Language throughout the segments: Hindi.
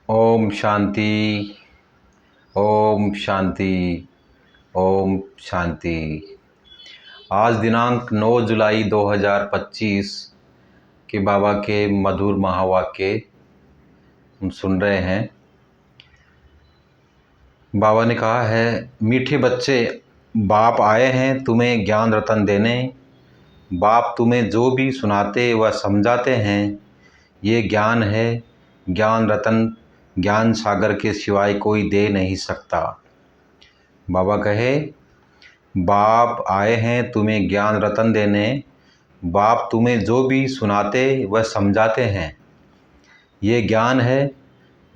ओम शांति। ओम शांति। ओम शांति। आज दिनांक 9 जुलाई 2025 के बाबा के मधुर महावाक्य हम सुन रहे हैं। बाबा ने कहा है, मीठे बच्चे, बाप आए हैं तुम्हें ज्ञान रतन देने। बाप तुम्हें जो भी सुनाते व समझाते हैं ये ज्ञान है। ज्ञान रतन ज्ञान सागर के सिवाय कोई दे नहीं सकता। बाबा कहे, बाप आए हैं तुम्हें ज्ञान रतन देने। बाप तुम्हें जो भी सुनाते व समझाते हैं ये ज्ञान है।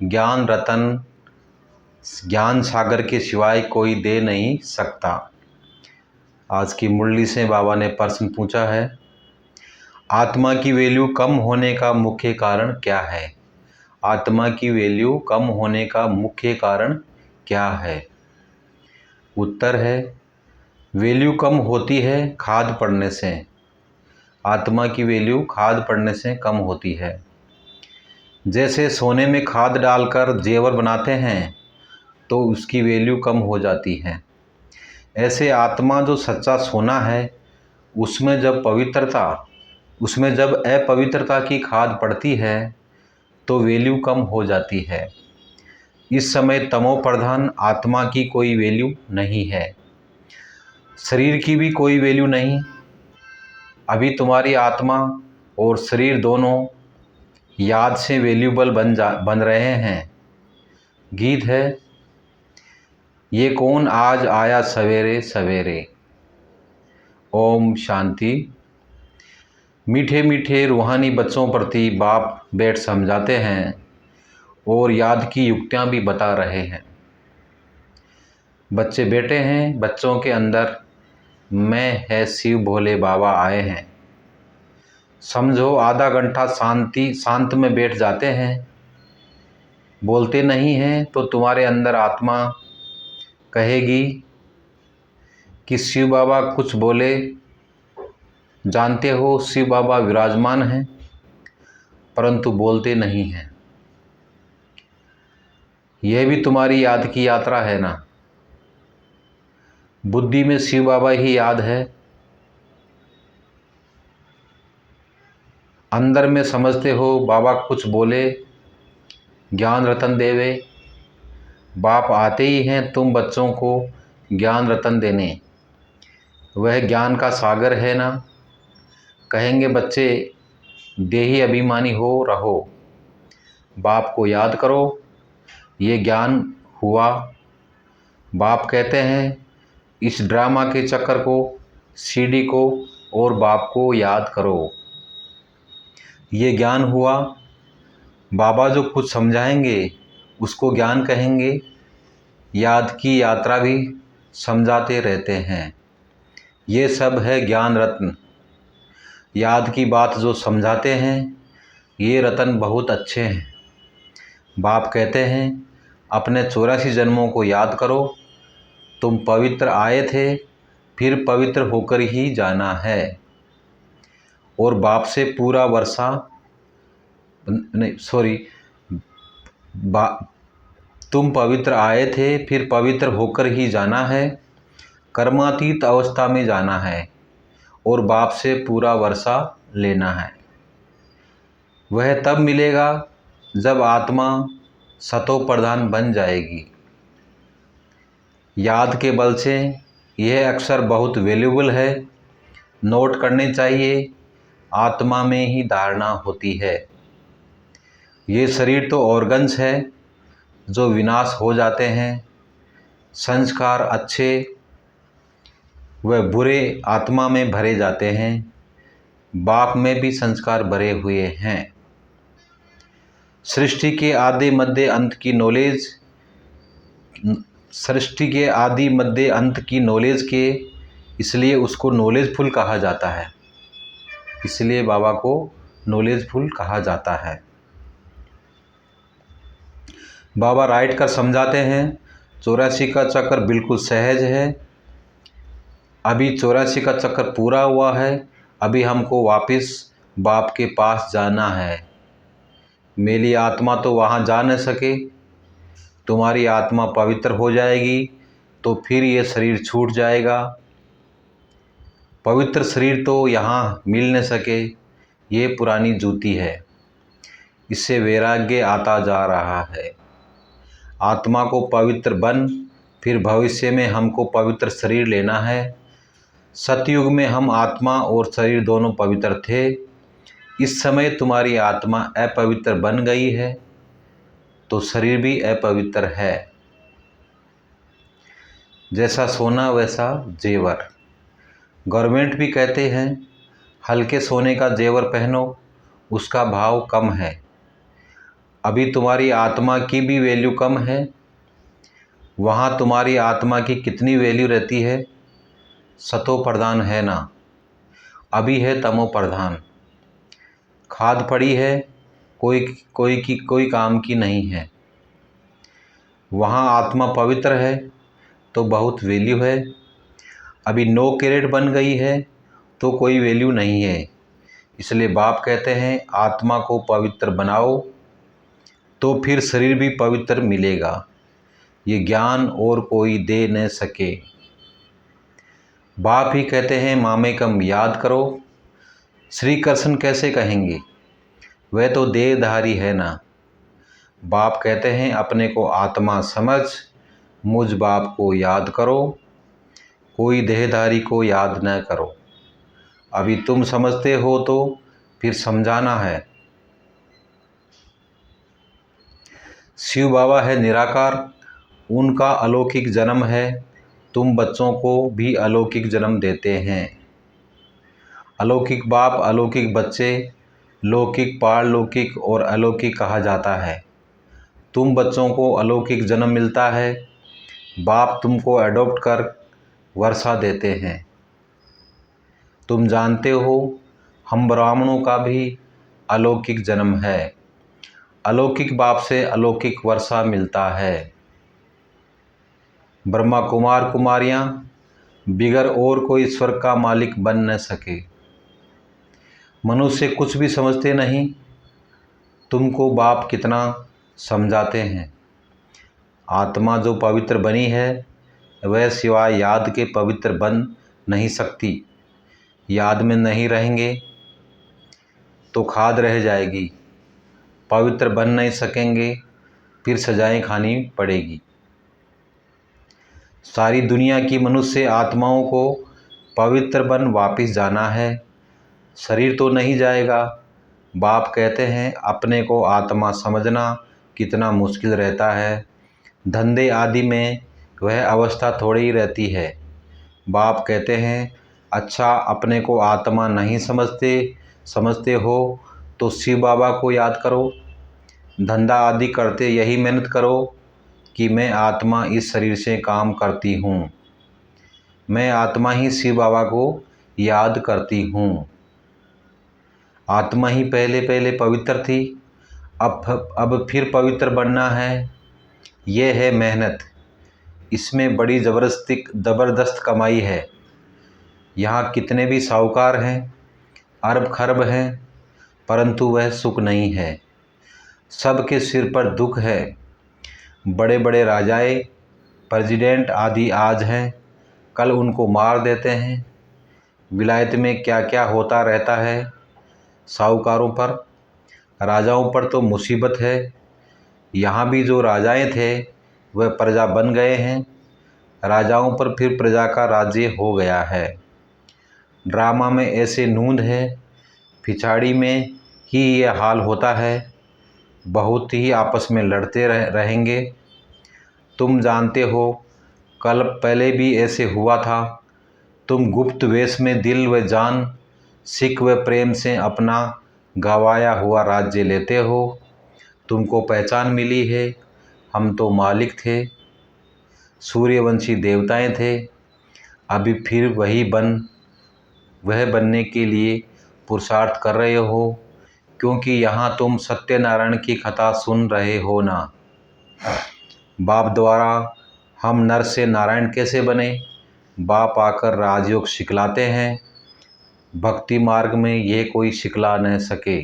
ज्ञान रतन ज्ञान सागर के सिवाय कोई दे नहीं सकता। आज की मुरली से बाबा ने प्रश्न पूछा है, आत्मा की वैल्यू कम होने का मुख्य कारण क्या है? आत्मा की वैल्यू कम होने का मुख्य कारण क्या है? उत्तर है, वैल्यू कम होती है खाद पड़ने से। आत्मा की वैल्यू खाद पड़ने से कम होती है। जैसे सोने में खाद डालकर जेवर बनाते हैं तो उसकी वैल्यू कम हो जाती है। ऐसे आत्मा जो सच्चा सोना है उसमें जब अपवित्रता की खाद पड़ती है तो वैल्यू कम हो जाती है। इस समय तमो प्रधान आत्मा की कोई वैल्यू नहीं है, शरीर की भी कोई वैल्यू नहीं। अभी तुम्हारी आत्मा और शरीर दोनों याद से वैल्यूबल बन रहे हैं। गीत है, ये कौन आज आया सवेरे सवेरे। ओम शांति। मीठे मीठे रूहानी बच्चों प्रति बाप बैठ समझाते हैं और याद की युक्तियाँ भी बता रहे हैं। बच्चे बैठे हैं, बच्चों के अंदर मैं है शिव भोले बाबा आए हैं। समझो आधा घंटा शांत में बैठ जाते हैं, बोलते नहीं हैं तो तुम्हारे अंदर आत्मा कहेगी कि शिव बाबा कुछ बोले। जानते हो शिव बाबा विराजमान हैं परंतु बोलते नहीं हैं। यह भी तुम्हारी याद की यात्रा है ना। बुद्धि में शिव बाबा ही याद है, अंदर में समझते हो बाबा कुछ बोले, ज्ञान रतन देवे। बाप आते ही हैं तुम बच्चों को ज्ञान रतन देने। वह ज्ञान का सागर है ना। कहेंगे बच्चे, देही अभिमानी हो रहो, बाप को याद करो, ये ज्ञान हुआ। बाप कहते हैं इस ड्रामा के चक्कर को, सीडी को और बाप को याद करो, ये ज्ञान हुआ। बाबा जो कुछ समझाएंगे उसको ज्ञान कहेंगे। याद की यात्रा भी समझाते रहते हैं। ये सब है ज्ञान रत्न। याद की बात जो समझाते हैं ये रतन बहुत अच्छे हैं। बाप कहते हैं अपने 84 जन्मों को याद करो। तुम पवित्र आए थे, फिर पवित्र होकर ही जाना है। और बाप से पूरा वर्षा तुम पवित्र आए थे, फिर पवित्र होकर ही जाना है। कर्मातीत अवस्था में जाना है और बाप से पूरा वर्षा लेना है। वह तब मिलेगा जब आत्मा सतो प्रधान बन जाएगी। याद के बल से यह अक्सर बहुत वैल्यूबल है, नोट करने चाहिए। आत्मा में ही धारणा होती है। ये शरीर तो ऑर्गन्स है जो विनाश हो जाते हैं। संस्कार अच्छे व बुरे आत्मा में भरे जाते हैं। बाप में भी संस्कार भरे हुए हैं। सृष्टि के आदि मध्य अंत की नॉलेज के इसलिए उसको नॉलेजफुल कहा जाता है। इसलिए बाबा को नॉलेजफुल कहा जाता है। बाबा राइट कर समझाते हैं 84 का चक्कर बिल्कुल सहज है। अभी 84 का चक्कर पूरा हुआ है, अभी हमको वापस बाप के पास जाना है। मेरी आत्मा तो वहाँ जा न सके। तुम्हारी आत्मा पवित्र हो जाएगी तो फिर ये शरीर छूट जाएगा। पवित्र शरीर तो यहाँ मिल न सके, ये पुरानी जूती है। इससे वैराग्य आता जा रहा है। आत्मा को पवित्र बन, फिर भविष्य में हमको पवित्र शरीर लेना है। सतयुग में हम आत्मा और शरीर दोनों पवित्र थे। इस समय तुम्हारी आत्मा अपवित्र बन गई है तो शरीर भी अपवित्र है। जैसा सोना वैसा जेवर। गवर्नमेंट भी कहते हैं हल्के सोने का जेवर पहनो, उसका भाव कम है। अभी तुम्हारी आत्मा की भी वैल्यू कम है। वहाँ तुम्हारी आत्मा की कितनी वैल्यू रहती है? सतो प्रधान है ना, अभी है तमो प्रधान। खाद पड़ी है, कोई काम की नहीं है। वहाँ आत्मा पवित्र है तो बहुत वैल्यू है। अभी 9 कैरेट बन गई है तो कोई वैल्यू नहीं है। इसलिए बाप कहते हैं आत्मा को पवित्र बनाओ तो फिर शरीर भी पवित्र मिलेगा। ये ज्ञान और कोई दे न सके। बाप ही कहते हैं मामेकम याद करो। श्री कृष्ण कैसे कहेंगे, वह तो देहधारी है ना। बाप कहते हैं अपने को आत्मा समझ, मुझ बाप को याद करो, कोई देहधारी को याद न करो। अभी तुम समझते हो तो फिर समझाना है। शिव बाबा है निराकार, उनका अलौकिक जन्म है। तुम बच्चों को भी अलौकिक जन्म देते हैं। अलौकिक बाप, अलौकिक बच्चे, लौकिक, पारलौकिक और अलौकिक कहा जाता है। तुम बच्चों को अलौकिक जन्म मिलता है। बाप तुमको अडॉप्ट कर वर्षा देते हैं। तुम जानते हो हम ब्राह्मणों का भी अलौकिक जन्म है। अलौकिक बाप से अलौकिक वर्षा मिलता है। ब्रह्मा कुमार कुमारियाँ बिगर और कोई स्वर्ग का मालिक बन न सके। मनुष्य कुछ भी समझते नहीं। तुमको बाप कितना समझाते हैं। आत्मा जो पवित्र बनी है वह सिवाय याद के पवित्र बन नहीं सकती। याद में नहीं रहेंगे तो खाद रह जाएगी, पवित्र बन नहीं सकेंगे, फिर सजाएं खानी पड़ेगी। सारी दुनिया की मनुष्य आत्माओं को पवित्र बन वापस जाना है। शरीर तो नहीं जाएगा। बाप कहते हैं अपने को आत्मा समझना कितना मुश्किल रहता है। धंधे आदि में वह अवस्था थोड़ी ही रहती है। बाप कहते हैं अच्छा अपने को आत्मा नहीं समझते हो तो शिव बाबा को याद करो। धंधा आदि करते यही मेहनत करो कि मैं आत्मा इस शरीर से काम करती हूँ। मैं आत्मा ही शिव बाबा को याद करती हूँ। आत्मा ही पहले पवित्र थी, अब फिर पवित्र बनना है। यह है मेहनत। इसमें बड़ी ज़बरदस्त कमाई है। यहाँ कितने भी साहूकार हैं, अरब खरब हैं, परंतु वह सुख नहीं है। सबके सिर पर दुख है। बड़े बड़े राजाए, प्रेसिडेंट आदि आज हैं, कल उनको मार देते हैं। विलायत में क्या क्या होता रहता है। साहूकारों पर, राजाओं पर तो मुसीबत है। यहाँ भी जो राजाएं थे वह प्रजा बन गए हैं। राजाओं पर फिर प्रजा का राज्य हो गया है। ड्रामा में ऐसे नूंद है, पिछाड़ी में ही ये हाल होता है। बहुत ही आपस में लड़ते रहेंगे। तुम जानते हो कल पहले भी ऐसे हुआ था। तुम गुप्त वेश में दिल व जान, सिख व प्रेम से अपना गंवाया हुआ राज्य लेते हो। तुमको पहचान मिली है। हम तो मालिक थे, सूर्यवंशी देवताएं थे। अभी फिर वह बनने के लिए पुरुषार्थ कर रहे हो, क्योंकि यहाँ तुम सत्यनारायण की कथा सुन रहे हो ना। बाप द्वारा हम नर से नारायण कैसे बने, बाप आकर राजयोग सिखलाते हैं। भक्ति मार्ग में यह कोई सिखला न सके।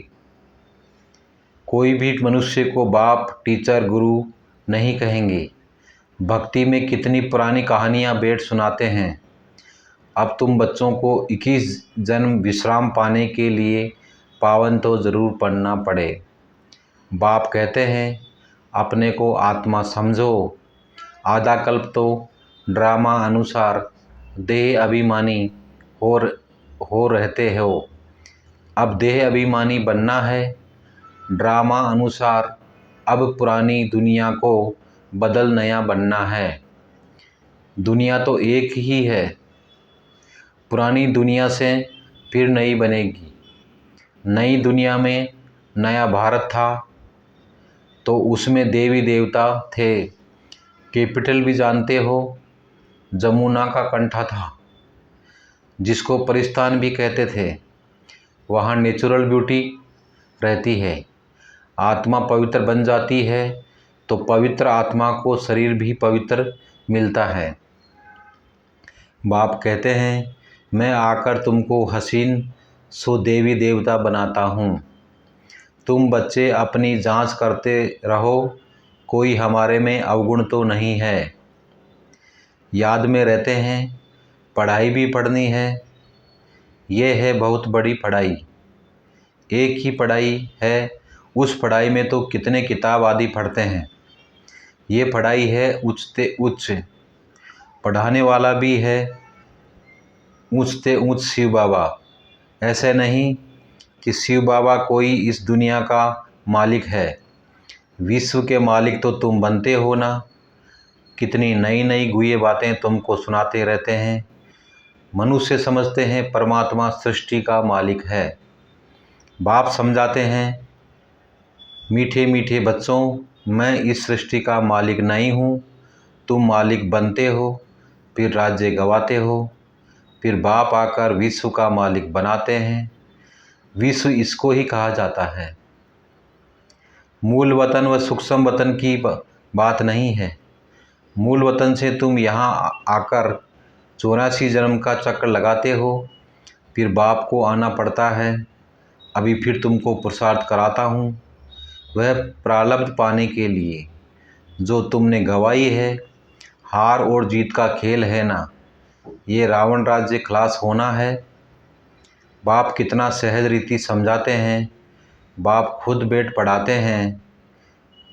कोई भी मनुष्य को बाप, टीचर, गुरु नहीं कहेंगे। भक्ति में कितनी पुरानी कहानियाँ बैठ सुनाते हैं। अब तुम बच्चों को 21 जन्म विश्राम पाने के लिए पावन तो ज़रूर पढ़ना पड़े। बाप कहते हैं अपने को आत्मा समझो। आधा कल्प तो ड्रामा अनुसार देह अभिमानी हो रहते हो। अब देह अभिमानी बनना है। ड्रामा अनुसार अब पुरानी दुनिया को बदल नया बनना है। दुनिया तो एक ही है। पुरानी दुनिया से फिर नई बनेगी। नई दुनिया में नया भारत था तो उसमें देवी देवता थे। कैपिटल भी जानते हो, जमुना का कंठा था जिसको परिस्तान भी कहते थे। वहाँ नेचुरल ब्यूटी रहती है। आत्मा पवित्र बन जाती है तो पवित्र आत्मा को शरीर भी पवित्र मिलता है। बाप कहते हैं मैं आकर तुमको हसीन सो देवी देवता बनाता हूँ। तुम बच्चे अपनी जांच करते रहो, कोई हमारे में अवगुण तो नहीं है। याद में रहते हैं, पढ़ाई भी पढ़नी है। ये है बहुत बड़ी पढ़ाई। एक ही पढ़ाई है, उस पढ़ाई में तो कितने किताब आदि पढ़ते हैं। ये पढ़ाई है उच्च से उच्च। पढ़ाने वाला भी है उच्च से उच्च शिव बाबा। ऐसे नहीं कि शिव बाबा कोई इस दुनिया का मालिक है। विश्व के मालिक तो तुम बनते हो ना। कितनी नई नई गुह्य बातें तुमको सुनाते रहते हैं। मनुष्य समझते हैं परमात्मा सृष्टि का मालिक है। बाप समझाते हैं मीठे मीठे बच्चों, मैं इस सृष्टि का मालिक नहीं हूँ। तुम मालिक बनते हो, फिर राज्य गंवाते हो, फिर बाप आकर विश्व का मालिक बनाते हैं। विश्व इसको ही कहा जाता है। मूल वतन व सूक्ष्म वतन की बात नहीं है। मूल वतन से तुम यहाँ आकर 84 जन्म का चक्र लगाते हो, फिर बाप को आना पड़ता है। अभी फिर तुमको पुरुषार्थ कराता हूँ, वह प्रारब्ध पाने के लिए जो तुमने गंवाई है। हार और जीत का खेल है ना। ये रावण राज्य खलास होना है। बाप कितना सहज रीति समझाते हैं। बाप खुद बैठ पढ़ाते हैं।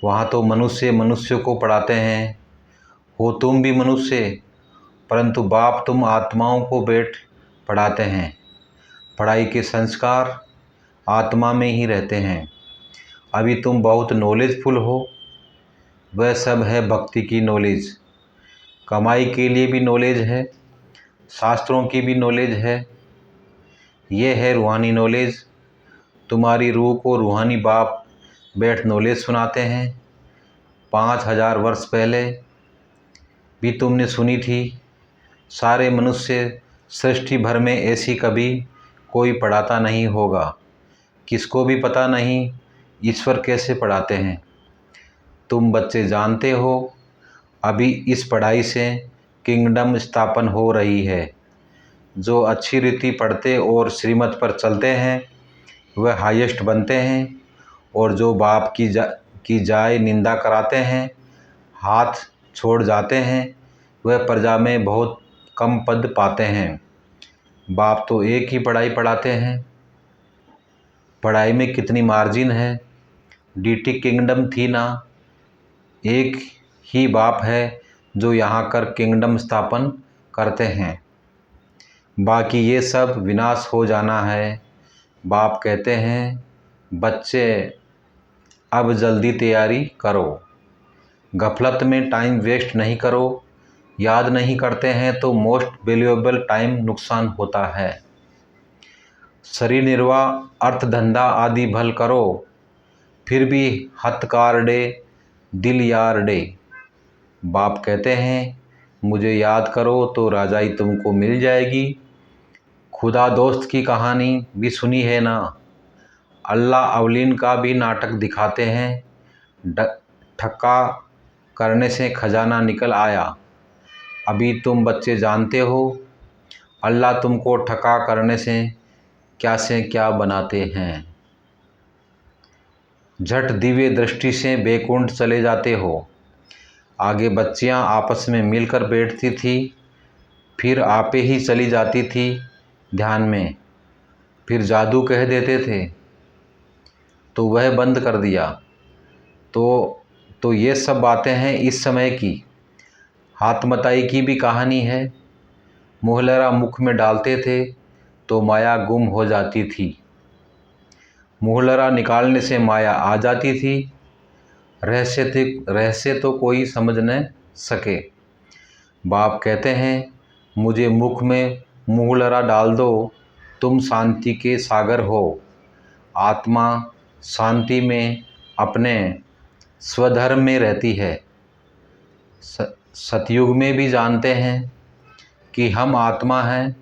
वहाँ तो मनुष्य मनुष्य को पढ़ाते हैं। हो तुम भी मनुष्य, परंतु बाप तुम आत्माओं को बैठ पढ़ाते हैं। पढ़ाई के संस्कार आत्मा में ही रहते हैं। अभी तुम बहुत नॉलेजफुल हो। वह सब है भक्ति की नॉलेज। कमाई के लिए भी नॉलेज है, शास्त्रों की भी नॉलेज है। ये है रूहानी नॉलेज। तुम्हारी रूह को रूहानी बाप बैठ नॉलेज सुनाते हैं। 5000 वर्ष पहले भी तुमने सुनी थी। सारे मनुष्य सृष्टि भर में ऐसी कभी कोई पढ़ाता नहीं होगा। किसको भी पता नहीं ईश्वर कैसे पढ़ाते हैं। तुम बच्चे जानते हो अभी इस पढ़ाई से किंगडम स्थापन हो रही है। जो अच्छी रीति पढ़ते और श्रीमत पर चलते हैं वह हाईएस्ट बनते हैं, और जो बाप की जाय निंदा कराते हैं, हाथ छोड़ जाते हैं, वह प्रजा में बहुत कम पद पाते हैं। बाप तो एक ही पढ़ाई पढ़ाते हैं। पढ़ाई में कितनी मार्जिन है। डीटी किंगडम थी ना। एक ही बाप है जो यहाँ कर किंगडम स्थापन करते हैं। बाकी ये सब विनाश हो जाना है। बाप कहते हैं बच्चे अब जल्दी तैयारी करो। गफलत में टाइम वेस्ट नहीं करो। याद नहीं करते हैं तो मोस्ट वैल्यूएबल टाइम नुकसान होता है। शरीर निर्वाह, अर्थ धंधा आदि भल करो, फिर भी हथकार डे दिल यार डे। बाप कहते हैं मुझे याद करो तो राजाई तुमको मिल जाएगी। खुदा दोस्त की कहानी भी सुनी है ना। अल्लाह अवलीन का भी नाटक दिखाते हैं। ठक्का करने से खजाना निकल आया। अभी तुम बच्चे जानते हो अल्लाह तुमको ठक्का करने से क्या बनाते हैं। झट दिव्य दृष्टि से बैकुंठ चले जाते हो। आगे बच्चियां आपस में मिलकर बैठती थी, फिर आपे ही चली जाती थी ध्यान में, फिर जादू कह देते थे तो वह बंद कर दिया। तो ये सब बातें हैं इस समय की। हाथमताई की भी कहानी है। मुहलरा मुख में डालते थे तो माया गुम हो जाती थी। मुहलरा निकालने से माया आ जाती थी। रहस्य तो कोई समझ न सके। बाप कहते हैं, मुझे मुख में मुहलरा डाल दो, तुम शांति के सागर हो। आत्मा शांति में अपने स्वधर्म में रहती है। सतयुग में भी जानते हैं कि हम आत्मा हैं,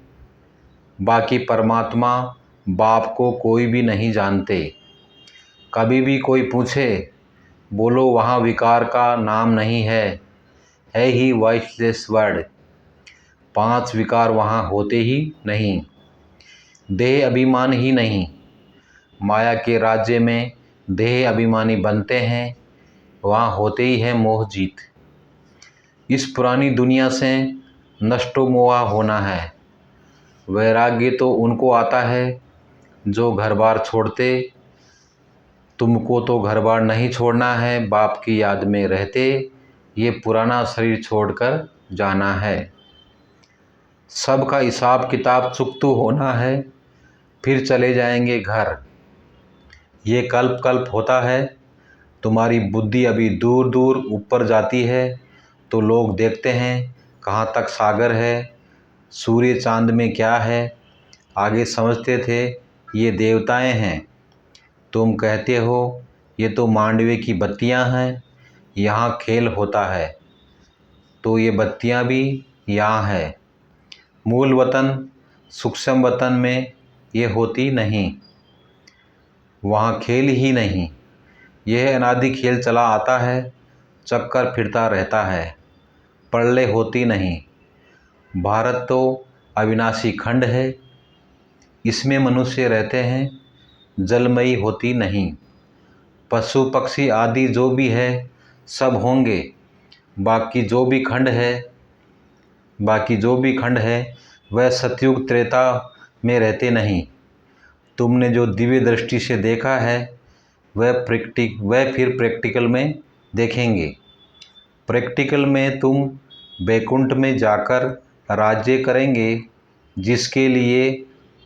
बाकी परमात्मा बाप को कोई भी नहीं जानते। कभी भी कोई पूछे, बोलो वहाँ विकार का नाम नहीं है ही वॉइसलेस वर्ड। 5 विकार वहाँ होते ही नहीं, देह अभिमान ही नहीं। माया के राज्य में देह अभिमानी बनते हैं, वहाँ होते ही है मोह जीत। इस पुरानी दुनिया से नष्टो मोहा होना है। वैराग्य तो उनको आता है जो घर बार छोड़ते। तुमको तो घर बार नहीं छोड़ना है, बाप की याद में रहते ये पुराना शरीर छोड़कर जाना है। सबका हिसाब किताब चुकतू होना है, फिर चले जाएंगे घर। ये कल्प कल्प होता है। तुम्हारी बुद्धि अभी दूर दूर ऊपर जाती है तो लोग देखते हैं कहाँ तक सागर है, सूर्य चांद में क्या है। आगे समझते थे ये देवताएं हैं। तुम कहते हो ये तो मांडवे की बत्तियां हैं, यहाँ खेल होता है। तो ये बत्तियां भी यहाँ है। मूल वतन सूक्ष्म वतन में ये होती नहीं, वहाँ खेल ही नहीं। यह अनादि खेल चला आता है, चक्कर फिरता रहता है, प्रलय होती नहीं। भारत तो अविनाशी खंड है, इसमें मनुष्य रहते हैं, जलमयी होती नहीं। पशु पक्षी आदि जो भी है सब होंगे, बाकी जो भी खंड है वह सतयुग त्रेता में रहते नहीं। तुमने जो दिव्य दृष्टि से देखा है वह फिर प्रैक्टिकल में देखेंगे। प्रैक्टिकल में तुम बैकुंठ में जाकर राज्य करेंगे, जिसके लिए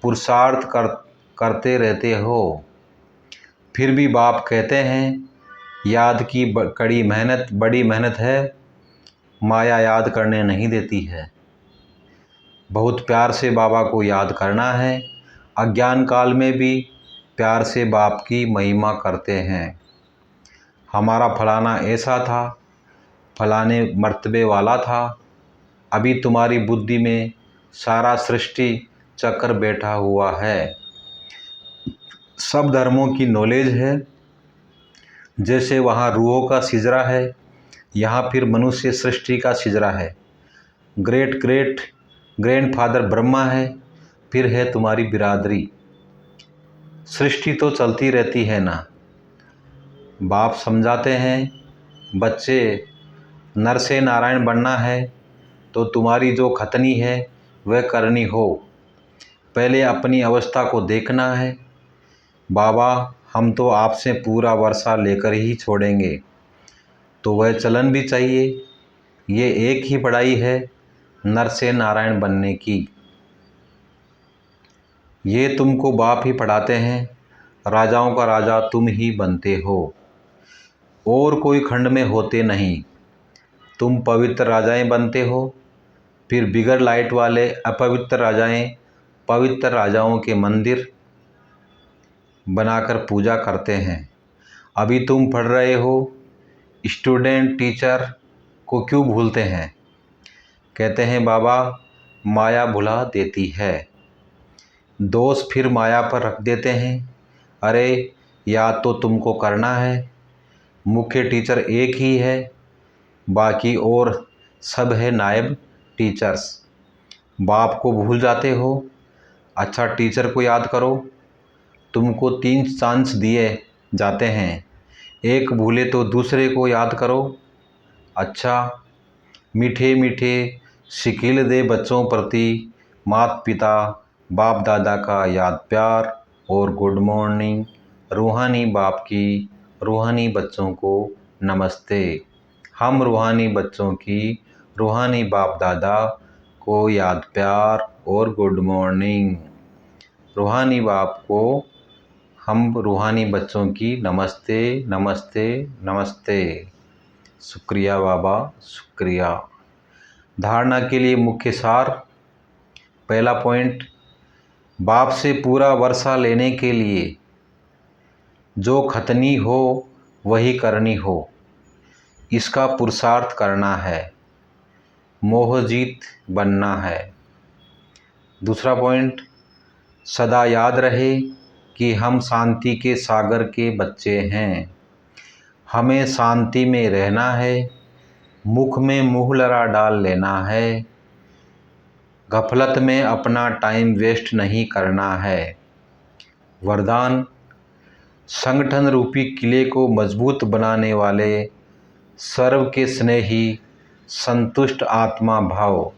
पुरुषार्थ करते रहते हो। फिर भी बाप कहते हैं, याद की बड़ी मेहनत है, माया याद करने नहीं देती है। बहुत प्यार से बाबा को याद करना है। अज्ञान काल में भी प्यार से बाप की महिमा करते हैं। हमारा फलाना ऐसा था, फलाने मर्तबे वाला था। अभी तुम्हारी बुद्धि में सारा सृष्टि चक्र बैठा हुआ है, सब धर्मों की नॉलेज है। जैसे वहाँ रूहों का सिजरा है, यहाँ फिर मनुष्य सृष्टि का सिजरा है। ग्रेट ग्रैंडफादर ब्रह्मा है, फिर है तुम्हारी बिरादरी। सृष्टि तो चलती रहती है ना। बाप समझाते हैं, बच्चे नर से नारायण बनना है तो तुम्हारी जो खतनी है वह करनी हो। पहले अपनी अवस्था को देखना है। बाबा हम तो आपसे पूरा वर्षा लेकर ही छोड़ेंगे, तो वह चलन भी चाहिए। ये एक ही पढ़ाई है नर से नारायण बनने की। ये तुमको बाप ही पढ़ाते हैं, राजाओं का राजा तुम ही बनते हो, और कोई खंड में होते नहीं। तुम पवित्र राजाएं बनते हो, फिर बिगर लाइट वाले अपवित्र राजाएं पवित्र राजाओं के मंदिर बनाकर पूजा करते हैं। अभी तुम पढ़ रहे हो, स्टूडेंट टीचर को क्यों भूलते हैं? कहते हैं बाबा माया भुला देती है। दोष फिर माया पर रख देते हैं। अरे याद तो तुमको करना है, मुख्य टीचर एक ही है, बाकी और सब है नायब टीचर्स। बाप को भूल जाते हो। अच्छा टीचर को याद करो। तुमको 3 चांस दिए जाते हैं, एक भूले तो दूसरे को याद करो। अच्छा, मीठे मीठे शिकिल दे बच्चों प्रति माता पिता बाप दादा का याद प्यार और गुड मॉर्निंग। रूहानी बाप की रूहानी बच्चों को नमस्ते। हम रूहानी बच्चों की रूहानी बाप दादा को याद प्यार और गुड मॉर्निंग। रूहानी बाप को हम रूहानी बच्चों की नमस्ते नमस्ते नमस्ते। शुक्रिया बाबा, शुक्रिया। धारणा के लिए मुख्य सार। पहला पॉइंट, बाप से पूरा वर्षा लेने के लिए जो खतनी हो वही करनी हो, इसका पुरुषार्थ करना है, मोहजीत बनना है। दूसरा पॉइंट, सदा याद रहे कि हम शांति के सागर के बच्चे हैं। हमें शांति में रहना है, मुख में मुँह लड़ा डाल लेना है, गफलत में अपना टाइम वेस्ट नहीं करना है। वरदान, संगठन रूपी किले को मजबूत बनाने वाले सर्व के स्नेही संतुष्ट आत्मा भाव।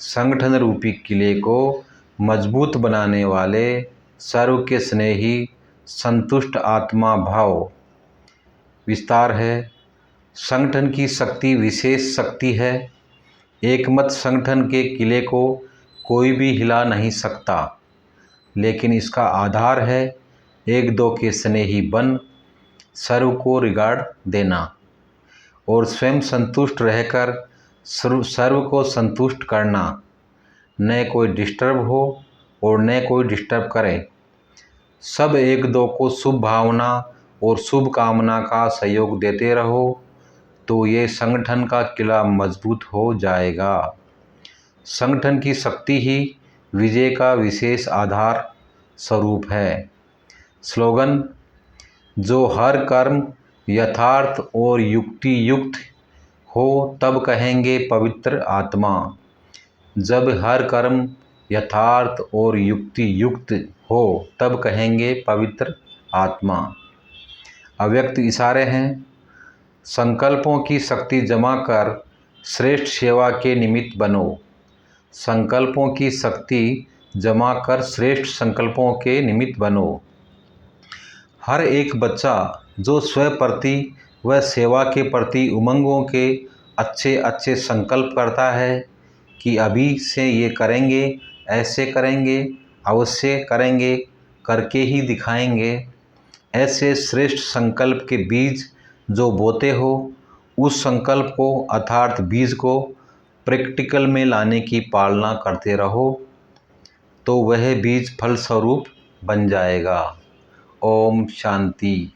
संगठन रूपी किले को मजबूत बनाने वाले सर्व के स्नेही संतुष्ट आत्मा भाव। विस्तार है। संगठन की शक्ति विशेष शक्ति है। एकमत संगठन के किले को कोई भी हिला नहीं सकता, लेकिन इसका आधार है एक दो के स्नेही बन सर्व को रिगार्ड देना और स्वयं संतुष्ट रहकर सर्व को संतुष्ट करना। न कोई डिस्टर्ब हो और न कोई डिस्टर्ब करे। सब एक दो को शुभ भावना और शुभ कामना का सहयोग देते रहो तो ये संगठन का किला मजबूत हो जाएगा। संगठन की शक्ति ही विजय का विशेष आधार स्वरूप है। स्लोगन, जो हर कर्म यथार्थ और युक्ति युक्त हो तब कहेंगे पवित्र आत्मा। जब हर कर्म यथार्थ और युक्ति युक्त हो तब कहेंगे पवित्र आत्मा। अव्यक्त इशारे हैं। संकल्पों की शक्ति जमा कर श्रेष्ठ सेवा के निमित्त बनो। संकल्पों की शक्ति जमा कर श्रेष्ठ संकल्पों के निमित्त बनो। हर एक बच्चा जो स्व प्रति व सेवा के प्रति उमंगों के अच्छे अच्छे संकल्प करता है कि अभी से ये करेंगे, ऐसे करेंगे, अवश्य करेंगे, करके ही दिखाएंगे, ऐसे श्रेष्ठ संकल्प के बीज जो बोते हो, उस संकल्प को अर्थात बीज को प्रैक्टिकल में लाने की पालना करते रहो तो वह बीज फलस्वरूप बन जाएगा। ओम शांति।